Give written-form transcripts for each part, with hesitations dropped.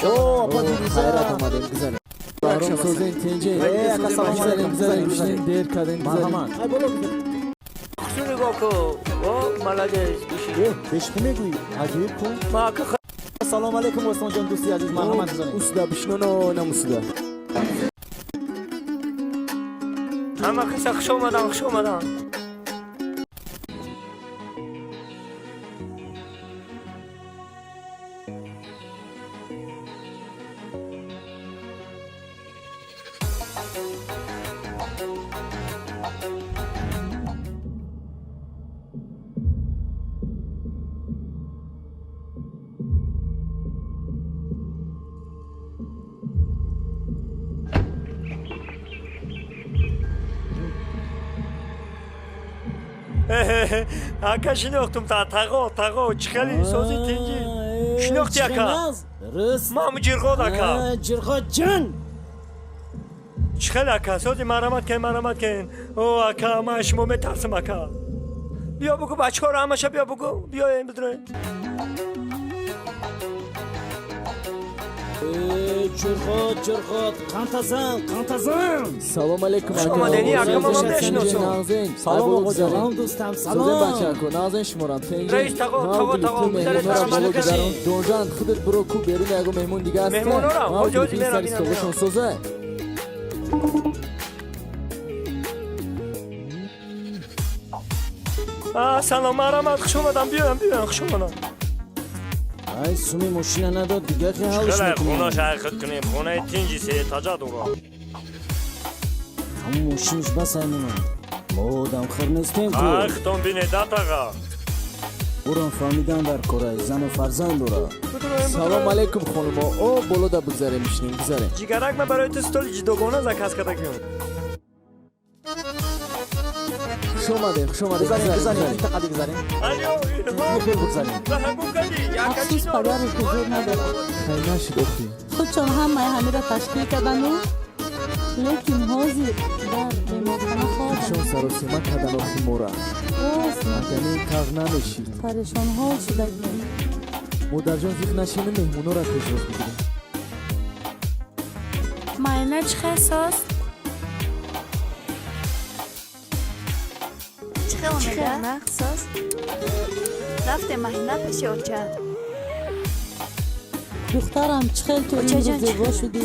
Oo, hayrat amadım güzel. Baron sözün tence. Güzel güzel değer kadın güzel. Kusuri goku. O malades bişi. Beşkime guy. Acayip ku. Maka Assalomu alaykum Osmonjon do'sti aziz marhamat qiling. Usta bishnono namusida. hamma qilsa xushamadan. Aka shinoqtum tago chiqali so'zi tenji. Shinoqti aka. Mamu jirg'od aka. Jirg'odjon. Chiqali aka so'zi maramat ken. O aka mashmo metarsim aka. Bia bugu bachkor hamasha bia bugu. Bia emdre. Jirg'od, qantazan. Salom alaykum aka. Shoma deni aka mamam deshnosun. Salom oqojon. Salom do'stam, Salom salom. bachako. Nazan shumoram tenje. Rais tago bizare Donjan khudit bro ku berin ago mehmon diga ast. Mehmonora, hojoji meram so'zon so'za. Salom maramat xushomadan biyan xushomadan. Ay sumi mashina nadod diga ki halish Xala mekunam. xona shayxit kunیم xona tenjisi tajadura. Ham mashinish basayman. Modam xirnestem ku. Xton bine dataga. Buran famidan dar koray zan farzand dora. Salom alaykum xonumo. O boloda bigzare mishning gizare. Jigarak ma барои ту стол ҷидогона заказ карда кунам. Xushomade. Gizare. Taqadi gizare. Алё, Xeyr bigzare. баҳбугали, افسوس پدر حضور ندارم Khayna shidofti. خودشان همه همه را تشکیل کردن و لیکن حاضر در بیمارخانه خواهدن Shon sarosima kadan oximora. راست Madani tagna meshid. پریشان حال شده Modarjon ziq nashini mehmonora tejroz bigire. معاینه چه احساس؟ چه اومده؟ احساس؟ رفته مهینه پیش اوچه دخترم چه خیلی تو این روز زیبا شدی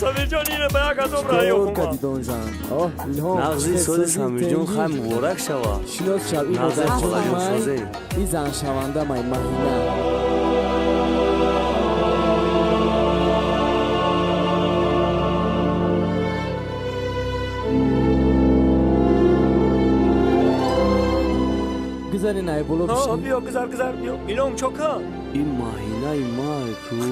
Самир ҷон ина ба як азоб раҳё Tor хумад. kadi donjan. Oh, ilhom. نغزی سال سامیرجون خیلی مبارک شوه. Shinos shav in نغزی modarjon خدایان may. سازه. Izan shavanda may mahina. Gizari nay bolo ها bishni. بیا گذر بیا اینم چوکا این ماهینه ما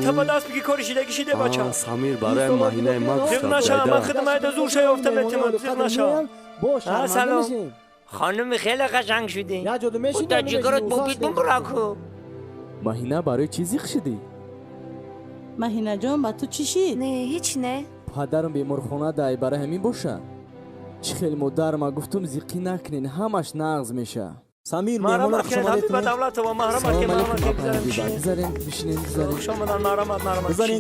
تا با دست بگی کاری شیدگی شیده بچه سامیر برای ماهینه ما زیغ نشا من خدمت زور شیافتم اعتماد زیغ نشا Boş. سلام خانم خیلی قشنگ شدی بودا جگرت بوبید براکو Mahina baroy chizi khshidi. مهینه جان با تو چی شید؟ نه هیچ نه Padarim bemorxona day bara hamin bosha. Chi khel modar ma guftum ziqi naknin hamash nagz mesha. Samir مرمت mehmonlar کنید xushomadek حبیب دولت و محرمت که Salom مرمت که alaykum گذارم Gizaren bishinin gizaren. خوشامدن مرمت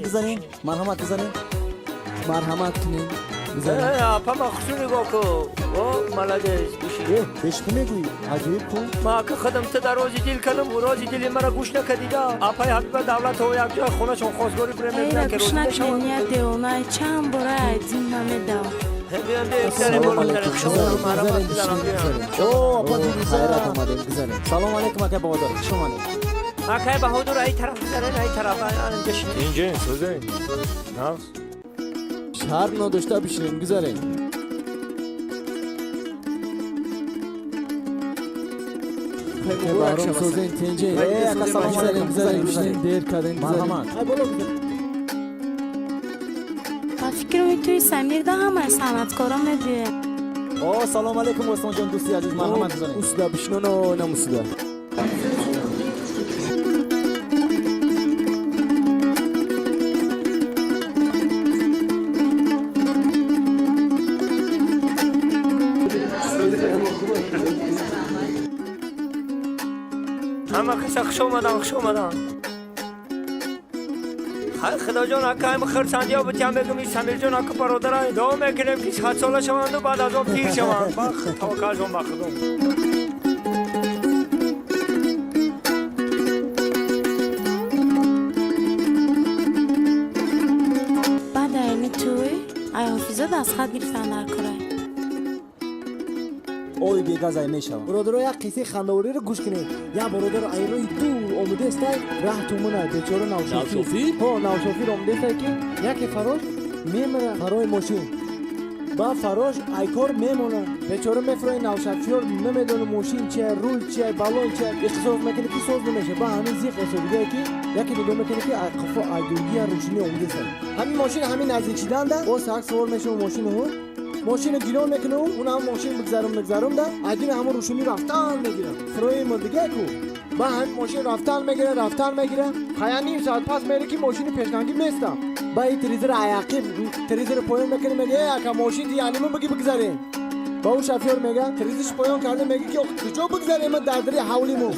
Gizaring. Marhamat gizaring. Marhamat kinin. Gizaren. اپا مخصوصی گوکو او ملدش بشی Beşkime guy. Acayip ku. ما که خدمت در روزی دیل کردم و روزی دیلی مرا گوش نکدیدا اپای حبیب دولت و یک جای خونه چون خواستگاری بریم ایره نمیدن که روزی گوشنک نشون نینیه دیونای چند بره دین نمیدم بیان بیان سری Salom بولو alaykum. تره شما مرمت بزنم بیان Oo, Hayrat amadım gizaren. Salom alaykum aka babador. Xushomadek. اکای بهادر ای طرف بزنن ای طرف اینجا شید اینجا سوزه نفس Şar nodoshta bishinin gizaren. Baron sözün tence. aka salom alaykum. Gizaren bishinin değer kadın gizaren. Marhamat. من فکر می توی سمیر ده همه صنعتکارا میدیه Oo, salom alaykum Osmonjon do'sti aziz marhamat gizaring. Usta bishnono namusida. همه کسا خوش اومدن خدا جان اکا هم خرسندی ها بتیم بگم این سمیر جان اکا برادران دعا میکنیم که 7 ساله شوند و بعد از آن پیر شوند توکل جان بخدم بعد اینی توی ای حافظه دست خط گرفتن در کرای ой бегазай мешава برادر یک قصه خندواری رو گوش کنید یا برادر ایروی دو آمده است راه تو منه بیچاره نوشافی ها نوشافی رو آمده است که یکی فراش میمونه برای ماشین با فراش ایکار میمونه بیچاره میفروی نوشافی رو نمیدونه ماشین چیه رول چیه بالون چیه اختصاص میکنه که ساز نمیشه با همین زیق حسابیه که یکی دیگه میکنه که قفا ایدولگی روشنی آمده است همین ماشین همین نزدیک شدن ده او ساک سوار میشه ماشین هو ماشین گیرون میکنه اون هم ماشین بگذارم ده ادین همون روشنی رفتن میگیره فروی ما دیگه کو با هم ماشین رفتن میگیره خیلی نیم ساعت پس میره که ماشین پیشنگی میستم با این تریزر عیاقی تریزر پایان میکنه میگه اکا ماشین دیانی من بگی بگذاریم با اون شفیور میگه تریزش پایان کرده میگه که کجا بگذاریم من دردری حولیمو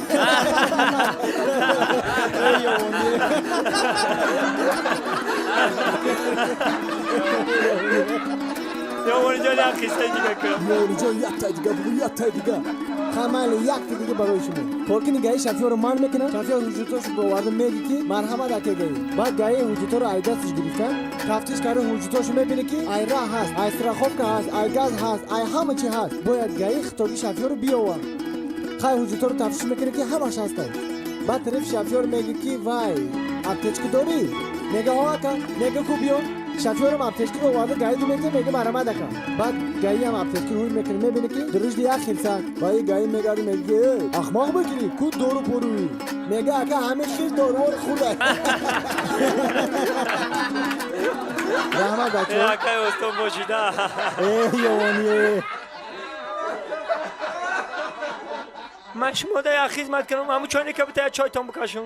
یا اونجا یک قصه دیگه کنم یا اونجا یک تا دیگه خمال یک دیگه برای شما پولکی نگاهی شفیور رو مان میکنه شفیور حجوتاش رو وارد میگه که مرحمت اکه گایی بعد گاهی حجوتا رو ایدستش گرفتن تفتیش کرده حجوتاش رو میبینه که ای راه هست ای استراخوفکا هست ای گاز هست ای همه چی هست باید گاهی خطابی شفیور رو بیاور خیلی حجوتا رو تفتیش میکنه که همش هستن بعد طرف شفیور میگه که وای اپتیچ داری میگه ها اکا میگه کو بیان شفیورم اپتیچ رو وارد گاهی دو میگه مرحمت اکا بعد گاهی هم اپتیچ روی میکنه میبینه که درش دیگه خیلسک وای گاهی میگه اخماق بگیری کو دورو پروی میگه اکا همه چیز دورو خوبه رحمت بچه یا اکای استون باشیده ای یوانیه من شما ده یک خدمت کنم همون چایی که بتاید چایتان بکشم